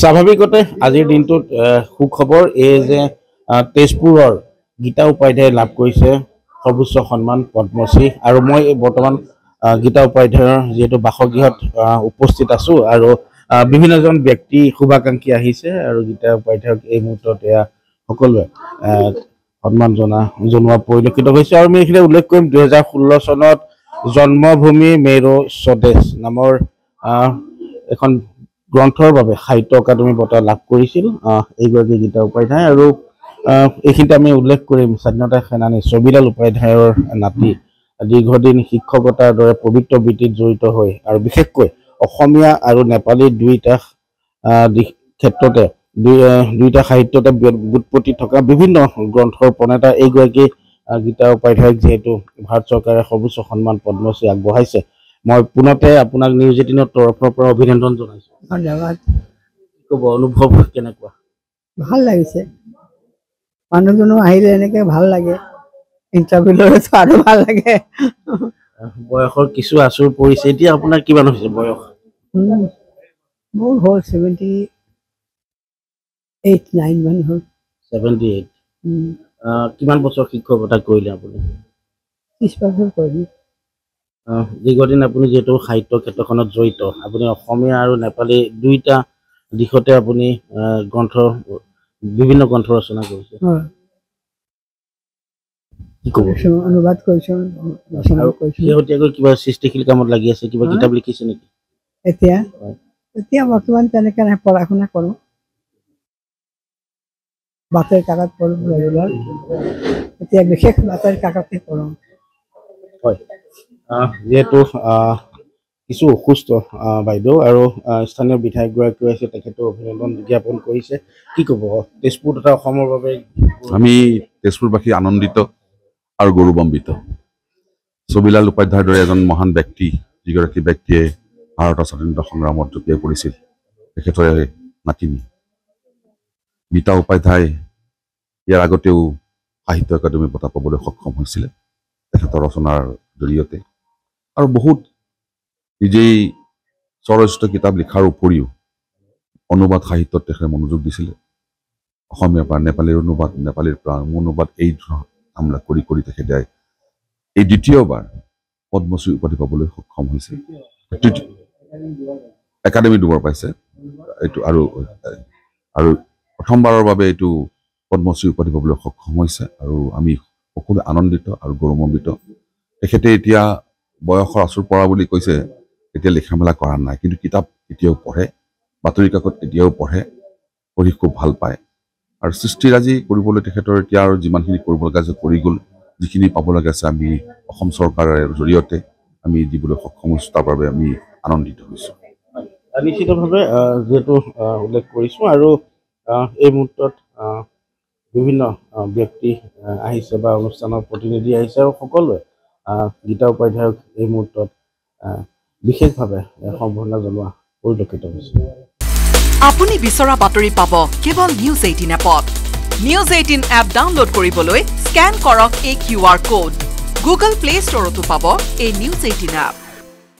স্বাভাৱিকতে আজিৰ দিনটোত সুখবৰ এই যে তেজপুৰৰ গীতা উপাধ্যায় লাভ কৰিছে সৰ্বোচ্চ সন্মান পদ্মশ্ৰী আৰু মই বৰ্তমান গীতা উপাধ্যায়ৰ যিহেতু বাসগৃহত উপস্থিত আছো আৰু বিভিন্নজন ব্যক্তি শুভাকাংক্ষী আহিছে আৰু গীতা উপাধ্যায়ক এই মুহূৰ্তত এয়া সকলোৱে সন্মান জনোৱা পৰিলক্ষিত হৈছে আৰু আমি এইখিনি উল্লেখ কৰিম 2016 চনত জন্মভূমি মেৰো স্বদেশ নামৰ এখন গ্ৰন্থৰ বাবে সাহিত্য একাডেমী বঁটা লাভ কৰিছিল এইগৰাকী গীতা উপাধ্যায় আৰু এইখিনিতে আমি উল্লেখ কৰিম স্বাধীনতা সেনানী ছবিলাল উপাধ্যায়ৰ নাতি দীৰ্ঘদিন শিক্ষকতাৰ দৰে পবিত্ৰ বৃত্তিত জড়িত হৈ আৰু বিশেষকৈ অসমীয়া আৰু নেপালী দুইটা ক্ষেত্ৰতে দুইটা সাহিত্যতে বুটপতি থকা বিভিন্ন গ্ৰন্থৰ প্ৰণেতা এইগৰাকী গীতা উপাধ্যায়ক যিহেতু ভাৰত চৰকাৰে সৰ্বোচ্চ সন্মান পদ্মশ্ৰী আগবঢ়াইছে মই পুনতে আপোনাক নিউজ 18ৰ তৰফৰ পৰা অভিনন্দন জনাইছো। ধন্যবাদ। ক'ব অনুভৱ কেনেকুৱা? ভাল লাগিছে, মানুহজনো আহিলে এনেকে ভাল লাগে, ইণ্টাৰভিউ ল'লেতো আৰু ভাল লাগে। বয়সৰ কিছু আচুৰ পৰিছে, এতিয়া আপোনাৰ কিমান হৈছে বয়স? মোৰ হ'ল 78-9 মান হ'ল। 78। কিমান বছৰ শিক্ষকতা কৰিলে আপুনি? 30 বছৰ কৰিলোঁ। দীৰ্ঘদিন আপুনি যিহেতু সাহিত্য ক্ষেত্ৰখনত জড়িত, আপুনি অসমীয়া আৰু নেপালী দুইটা দিশতে আপুনি বিভিন্ন গ্ৰন্থ ৰচনা কৰিছে। অনুবাদ কৰিছোঁ, শেহতীয়াকৈ কিবা সৃষ্টিশীল কামত লাগি আছে, কিবা কিতাপ লিখিছে নেকি? এতিয়া বৰ্তমান তেনেকৈ নাই, পঢ়া শুনা কৰোঁ, বাতৰি কাকত পঢ়োঁ ৰেগুলাৰ। এতিয়া বিশেষ বাতৰি কাকতে পঢ়োঁ। হয়, যিহেতু কিছু অসুস্থ বাইদেউ আৰু স্থানীয় বিধায়কগৰাকীও আছে, তেখেতেও অভিনন্দন জ্ঞাপন কৰিছে। কি ক'ব তেজপুৰ তথা অসমৰ বাবে? আমি তেজপুৰবাসী আনন্দিত আৰু গৌৰৱান্বিত। ছবিলাল উপাধ্যায়ৰ দৰে এজন মহান ব্যক্তি, যিগৰাকী ব্যক্তিয়ে ভাৰতৰ স্বাধীনতা সংগ্ৰামত জঁপিয়াই পৰিছিল, তেখেতৰে নাতিনী গীতা উপাধ্যায় ইয়াৰ আগতেও সাহিত্য একাডেমী বঁটা পাবলৈ সক্ষম হৈছিলে তেখেতৰ ৰচনাৰ জৰিয়তে, আৰু বহুত নিজেই স্বৰচিত কিতাপ লিখাৰ উপৰিও অনুবাদ সাহিত্যত তেখেতে মনোযোগ দিছিলে। অসমীয়াৰ পৰা নেপালীৰ অনুবাদ, নেপালীৰ পৰা অনুবাদ, এই কামবিলাক কৰি কৰি তেখেতে এই দ্বিতীয়বাৰ পদ্মশ্ৰী উপাধি পাবলৈ সক্ষম হৈছে। একাডেমি দুবাৰ পাইছে এইটো, আৰু প্ৰথমবাৰৰ বাবে এইটো পদ্মশ্ৰী উপাধি পাবলৈ সক্ষম হৈছে আৰু আমি সকলোৱে আনন্দিত আৰু গৌৰৱান্বিত। তেখেতে এতিয়া বয়সৰ আচুৰ পৰা বুলি কৈছে, এতিয়া লিখা মেলা কৰা নাই, কিন্তু কিতাপ এতিয়াও পঢ়ে, বাতৰি কাকত এতিয়াও পঢ়ে, পঢ়ি খুব ভাল পায় আৰু সৃষ্টিৰাজি কৰিবলৈ তেখেতৰ এতিয়া আৰু যিমানখিনি কৰিব লগা আছে কৰি গ'ল। যিখিনি পাব লগা আছে আমি অসম চৰকাৰৰ জৰিয়তে আমি দিবলৈ সক্ষম হৈছোঁ, তাৰ বাবে আমি আনন্দিত হৈছোঁ। নিশ্চিতভাৱে যিহেতু উল্লেখ কৰিছোঁ আৰু এই মুহূৰ্তত বিভিন্ন ব্যক্তি আহিছে বা অনুষ্ঠানৰ প্ৰতিনিধি আহিছে আৰু সকলোৱে গীতা উপাধ্যায়ক এই মুহূৰ্তত বিশেষভাৱে সম্বৰ্ধনা জনোৱা পৰিলক্ষিত হৈছে। আপুনি বিচৰা বাতৰি পাব কেৱল নিউজ 18 এপত। নিউজ 18 এপ ডাউনলোড কৰিবলৈ স্কেন কৰক এই QR কোড। গুগল প্লে ষ্টৰতো পাব এই নিউজ 18 এপ।